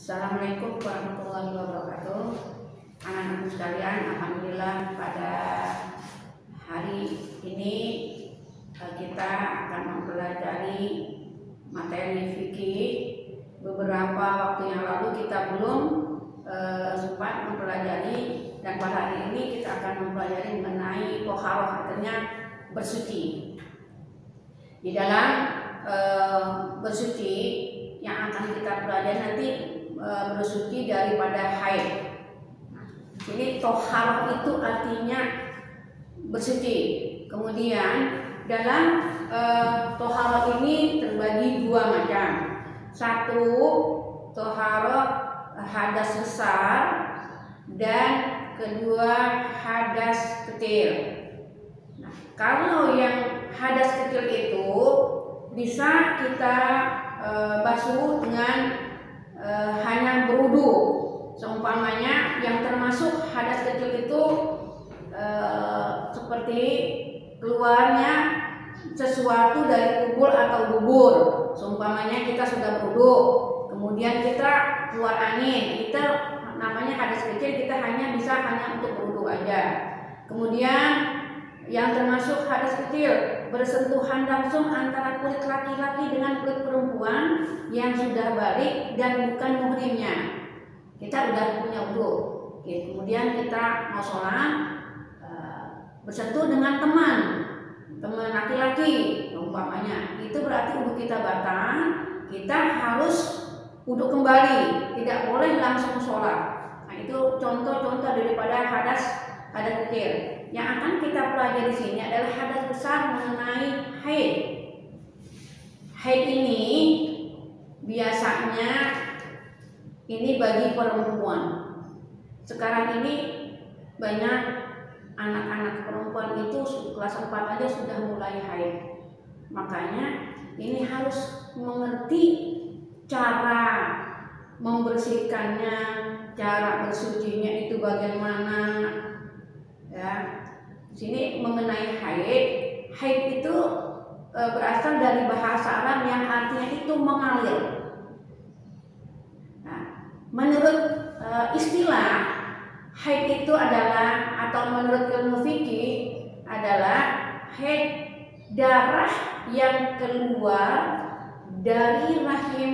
Assalamualaikum warahmatullahi wabarakatuh. Anak-anakku sekalian, alhamdulillah pada hari ini kita akan mempelajari materi fikih. Beberapa waktu yang lalu kita belum sempat mempelajari, dan pada hari ini kita akan mempelajari mengenai toharoh, artinya bersuci. Di dalam bersuci yang akan kita pelajari nanti bersuci daripada haid. Jadi toharoh itu artinya bersuci. Kemudian dalam toharoh ini terbagi dua macam. Satu, toharoh hadas besar, dan kedua hadas kecil. Nah, kalau yang hadas kecil itu bisa kita basuh dengan hanya berwudu. Seumpamanya yang termasuk hadas kecil itu seperti keluarnya sesuatu dari kubur atau bubur. Seumpamanya kita sudah berwudu, kemudian kita keluar angin, kita namanya hadas kecil, kita hanya untuk berwudu aja. Kemudian yang termasuk hadas kecil, bersentuhan langsung antara kulit laki-laki dengan kulit perempuan yang sudah balik dan bukan muhrimnya. Kita udah punya wudu, kemudian kita mau sholat, bersentuh dengan teman laki-laki umpamanya, itu berarti wudu kita batal. Kita harus wudu kembali, tidak boleh langsung sholat. Nah, itu contoh-contoh daripada hadas kecil. Yang akan kita pelajari di sini adalah hadas besar mengenai haid. Haid ini biasanya ini bagi perempuan. Sekarang ini banyak anak-anak perempuan itu kelas 4 aja sudah mulai haid. Makanya ini harus mengerti cara membersihkannya, cara bersucinya itu bagaimana. Ya, di sini mengenai haid. Haid itu berasal dari bahasa Arab yang artinya itu mengalir. Nah, menurut istilah haid itu adalah, atau menurut ilmu fikih adalah haid darah yang keluar dari rahim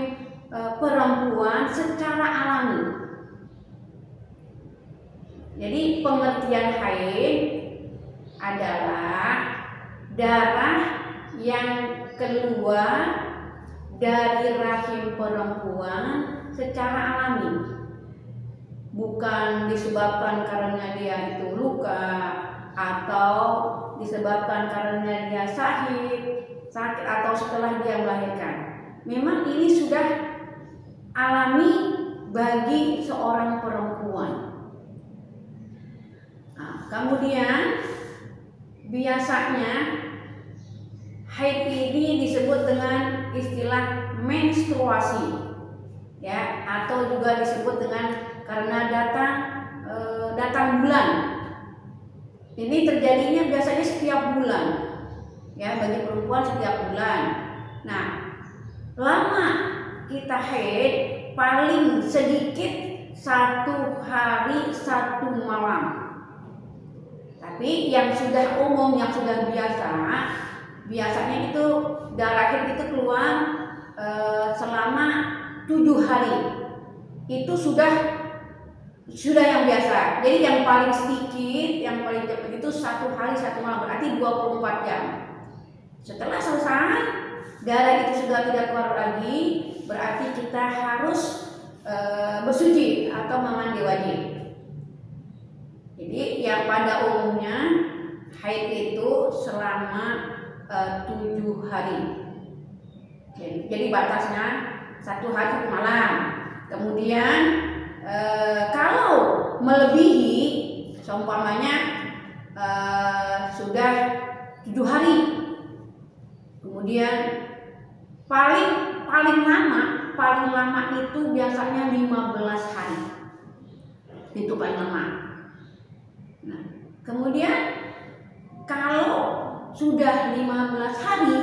perempuan secara alami. Jadi pengertian haid adalah darah yang keluar dari rahim perempuan secara alami, bukan disebabkan karena dia itu luka atau disebabkan karena dia sakit atau setelah dia melahirkan. Memang ini sudah alami bagi seorang perempuan. Kemudian biasanya haid ini disebut dengan istilah menstruasi, ya, atau juga disebut dengan karena datang bulan. Ini terjadinya biasanya setiap bulan, ya, bagi perempuan setiap bulan. Nah, lama kita haid paling sedikit 1 hari 1 malam. Tapi yang sudah umum, yang sudah biasanya itu darah haid itu keluar selama 7 hari. Itu sudah yang biasa. Jadi yang paling sedikit, yang paling cepat itu 1 hari 1 malam, berarti 24 jam. Setelah selesai, darah itu sudah tidak keluar lagi, berarti kita harus bersuci atau memandi wajib. Jadi yang pada umumnya haid itu selama 7 hari. Jadi batasnya 1 hari 1 malam. Kemudian kalau melebihi, seumpamanya sudah 7 hari, kemudian paling lama itu biasanya 15 hari. Itu paling lama. Nah, kemudian kalau sudah 15 hari,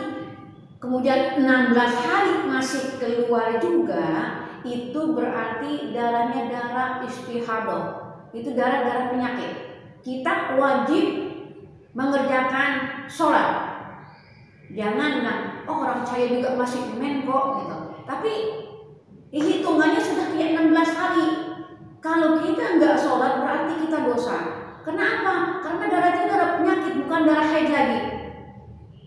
kemudian 16 hari masih keluar juga, itu berarti darahnya darah istihadah. Itu darah penyakit. Kita wajib mengerjakan sholat. Jangan bilang, oh orang saya juga masih men kok gitu. Tapi hitungannya sudah kayak 16 hari. Kalau kita nggak sholat berarti kita dosa. Kenapa? Karena darah itu darah penyakit, bukan darah haid lagi.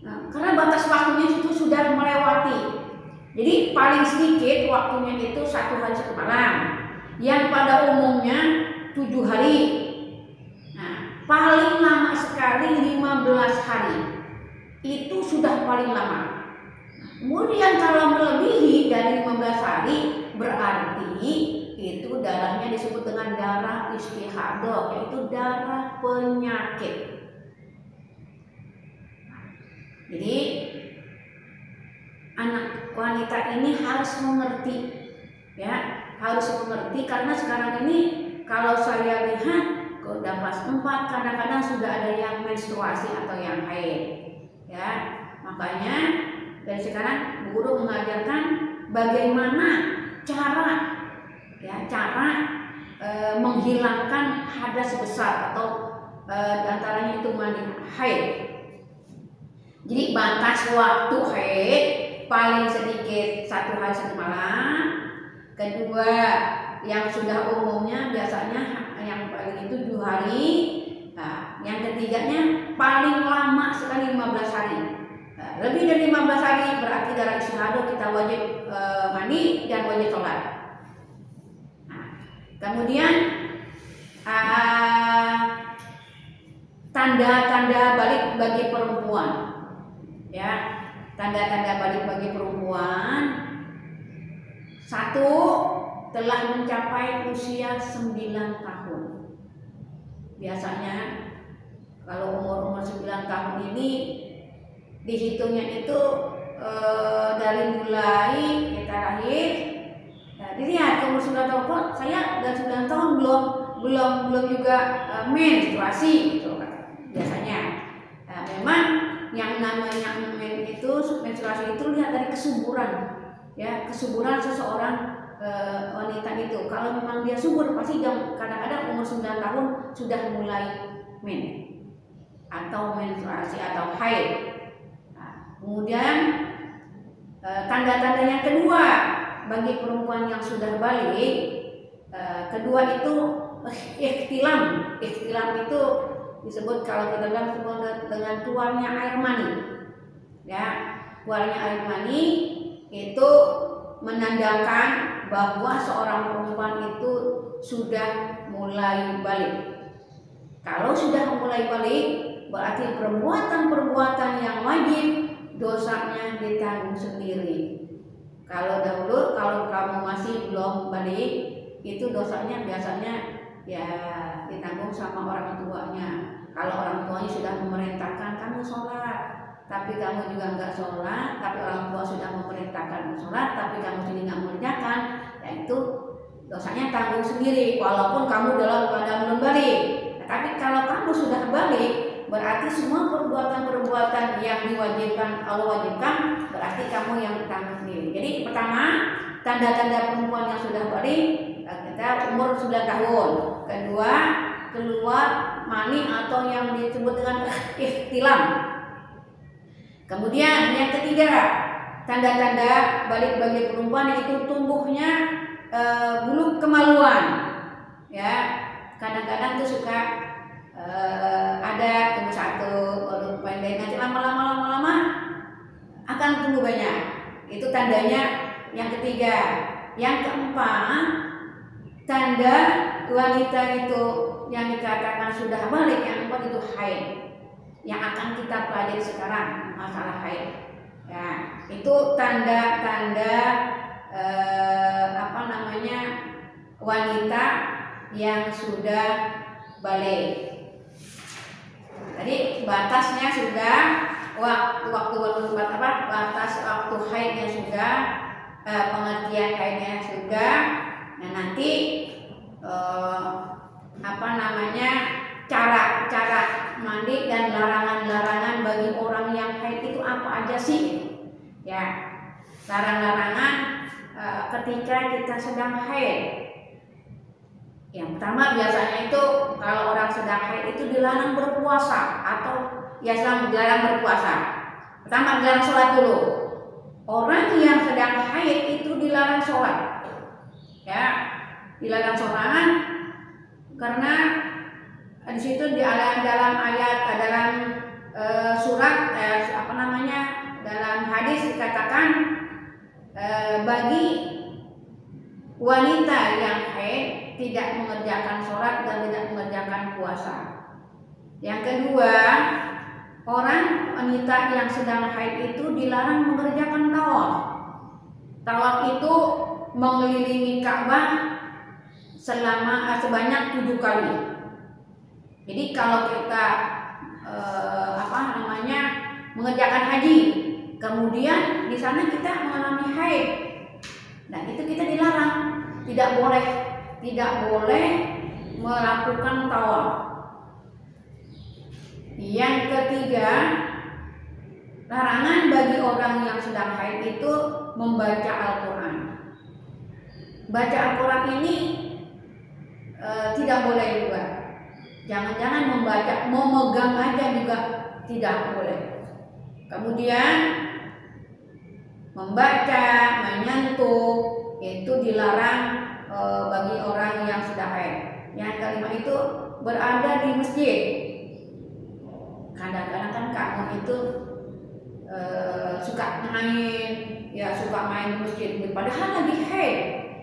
Nah, karena batas waktunya itu sudah melewati. Jadi paling sedikit waktunya itu 1 hari 1 malam. Yang pada umumnya 7 hari. Nah, paling lama sekali 15 hari. Itu sudah paling lama. Kemudian kalau melebihi dari 15 hari berarti itu darahnya disebut dengan darah istihadah, yaitu darah penyakit. Jadi anak wanita ini harus mengerti, ya, harus mengerti karena sekarang ini kalau saya lihat udah kelas 4 kadang-kadang sudah ada yang menstruasi atau yang haid, ya. Makanya dari sekarang Bu Guru mengajarkan bagaimana cara menghilangkan hadas besar atau antaranya itu mandi haid. Jadi batas waktu haid paling sedikit 1 hari 1 malam. Kedua, yang sudah umumnya biasanya yang paling itu 7 hari. Nah, yang ketiganya paling lama sekali 15 hari. Lebih dari 15 hari berarti darah istihadah kita wajib mandi dan wajib sholat. Kemudian tanda-tanda balik bagi perempuan, ya, tanda-tanda balik bagi perempuan. 1, telah mencapai usia 9 tahun. Biasanya kalau umur 9 tahun ini dihitungnya itu dari mulai kita lahir. Dilihat umur 9 tahun kok saya dan 9 tahun belum juga menstruasi gitu kan biasanya. Nah, memang yang namanya menstruasi itu lihat dari kesuburan, ya, kesuburan seseorang wanita itu. Kalau memang dia subur pasti kadang-kadang umur 9 tahun sudah mulai men atau menstruasi atau haid. Nah, kemudian tanda-tanda yang kedua bagi perempuan yang sudah balik, kedua itu ikhtilam. Ikhtilam itu disebut kalau kita bilang dengan keluarnya air mani. Ya, keluarnya air mani itu menandakan bahwa seorang perempuan itu sudah mulai balik. Kalau sudah mulai balik, berarti perbuatan-perbuatan yang wajib dosanya ditanggung sendiri. Kalau dahulu, kalau kamu masih belum balik, itu dosanya biasanya ya ditanggung sama orang tuanya. Kalau orang tuanya sudah memerintahkan kamu sholat, tapi kamu juga nggak sholat, tapi orang tua sudah memerintahkan sholat, tapi kamu sendiri nggak mengerjakan, ya itu dosanya tanggung sendiri, walaupun kamu dalam keadaan belum balik. Nah, tapi kalau kamu sudah balik, berarti semua perbuatan-perbuatan yang diwajibkan Allah wajibkan, berarti kamu yang tanggung sendiri. Jadi pertama, tanda-tanda perempuan yang sudah balik, kita umur 9 tahun. Kedua, keluar mani atau yang disebut dengan ikhtilam. Kemudian yang ketiga, tanda-tanda balik bagi perempuan itu tumbuhnya bulu kemaluan. Ya, kadang-kadang tuh suka ada tumbuh 1, lalu pendek, nanti lama-lama akan tumbuh banyak. Itu tandanya yang ketiga. Yang keempat, tanda wanita itu yang dikatakan sudah balik, yang keempat itu haid. Yang akan kita pelajari sekarang masalah haid. Ya, itu tanda-tanda wanita yang sudah balik. Tadi batasnya sudah batas waktu haidnya sudah, pengertian haidnya sudah. Nah, nanti cara mandi dan larangan-larangan bagi orang yang haid itu apa aja sih? Ya, larangan-larangan ketika kita sedang haid. Yang pertama biasanya itu kalau orang sedang haid itu dilarang berpuasa atau dilarang berpuasa. Pertama dilarang sholat dulu. Orang yang sedang haid itu dilarang sholat, ya, dilarang sholat karena di situ di dalam ayat dalam surat dalam hadis dikatakan bagi wanita yang haid tidak mengerjakan sholat dan tidak mengerjakan puasa. Yang kedua, orang wanita yang sedang haid itu dilarang mengerjakan tawaf. Tawaf itu mengelilingi Ka'bah sebanyak 7 kali. Jadi kalau kita mengerjakan haji, kemudian di sana kita mengalami haid, nah itu kita dilarang, tidak boleh melakukan tawaf. Yang ketiga, larangan bagi orang yang sedang haid itu membaca Al-Quran. Baca Al-Quran ini tidak boleh juga. Jangan-jangan memegang aja juga tidak boleh. Kemudian membaca, menyentuh itu dilarang bagi orang yang sedang haid. Yang kelima itu berada di masjid. Kadang-kadang kan kamu itu suka main di masjid, padahal lagi haid.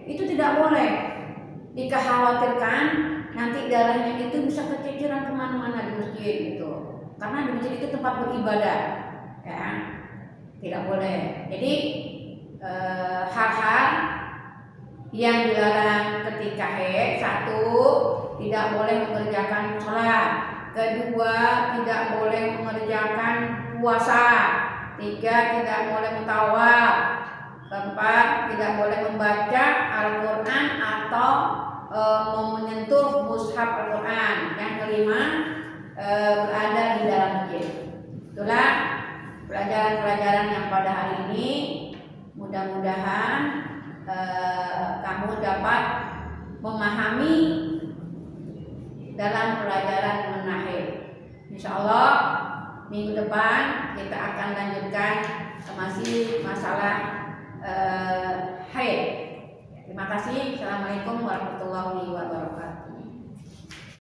Itu tidak boleh. Dikhawatirkan nanti darahnya itu bisa kececeran kemana-mana di masjid itu, karena di masjid itu tempat beribadah, ya, tidak boleh. Jadi hal-hal yang dilarang ketika haid: 1, tidak boleh mengerjakan sholat; 2, tidak boleh mengerjakan puasa; 3, tidak boleh mentawaf; 4, tidak boleh membaca Al-Quran atau menyentuh mushaf Al-Quran. Yang kelima, berada di dalam masjid. Itulah pelajaran-pelajaran yang pada hari ini. Mudah-mudahan kamu dapat memahami dalam pelajaran menahid. Insya Allah minggu depan kita akan lanjutkan masih masalah haid. Terima kasih. Assalamualaikum warahmatullahi wabarakatuh.